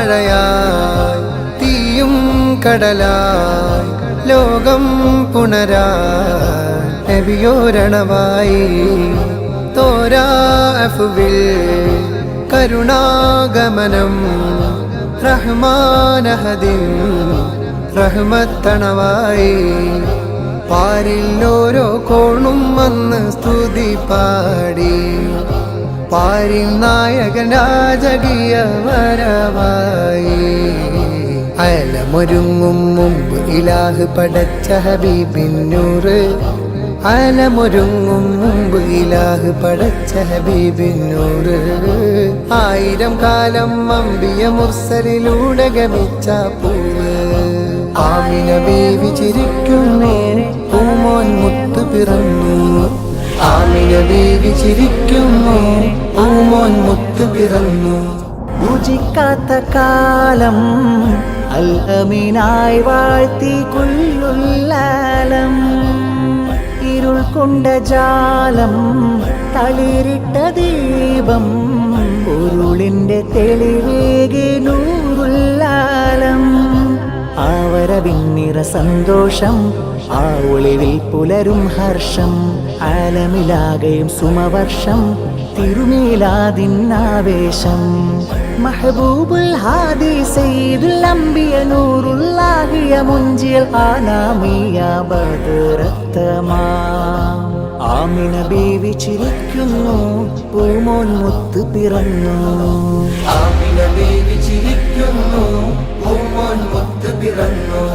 മഴയായി തീയും കടലായി ലോകം പുണരായി നബിയോരണവായി തോരാ അഫ്വിൽ കരുണാഗമനം റഹ്മാനഹദിൻ റഹ്മത്തണവായി പാരിൽ ഓരോ കോണും വന്ന് സ്തുതി പാടി പാരിൽ നായകൻ രാജകീയ വരവായി അലമൊരുങ്ങും മുമ്പ് ഇലാഹ് പടച്ച ഹബീബിന്നൂറ് അലമൊരുങ്ങും മുമ്പ് ഇലാഹ് പടച്ച ഹബീബിന്നൂറ് ആയിരം കാലം അമ്പിയ മുർസലിലൂടെ ഗമിച്ച പൂവ് ആമിന ബീവി ചിരിക്കുന്നു പൂമോൻ മുത്ത് പിറന്നു ആമിന ബീവി ചിരിക്കുന്നു പൂമോൻ മുത്ത് പിറന്നു പൂജിക്കാത്ത കാലം അൽ അമീനായി വാഴ്ത്തി കുല്ലുല്ലാലം ഇരുൾ കൊണ്ട ജാലം തളിരിട്ട ദീപം പൊരുളിന്റെ തെളിവേകി നൂറുല്ലാലം ആവരവിന്നിറ സന്തോഷം ആ ഒളിവിൽ പുലരും ഹർഷം ആലമിലാകയും സുമവർഷം തിരുമേലാദിന്നാവേശം മഹബൂബുൽ ഹാദി സയ്യിദുൽ അംബിയ നൂറുല്ലാഹിയ മുൻജിൽ ആനാമിയ ബദറത്തമാ ആമിന ബീവി ചിരിക്കുന്നു പൂമോൻ മുത്ത് പിറന്നു ആമിന ബീവി ചിരിക്കുന്നു പൂമോൻ മുത്ത് പിറന്നു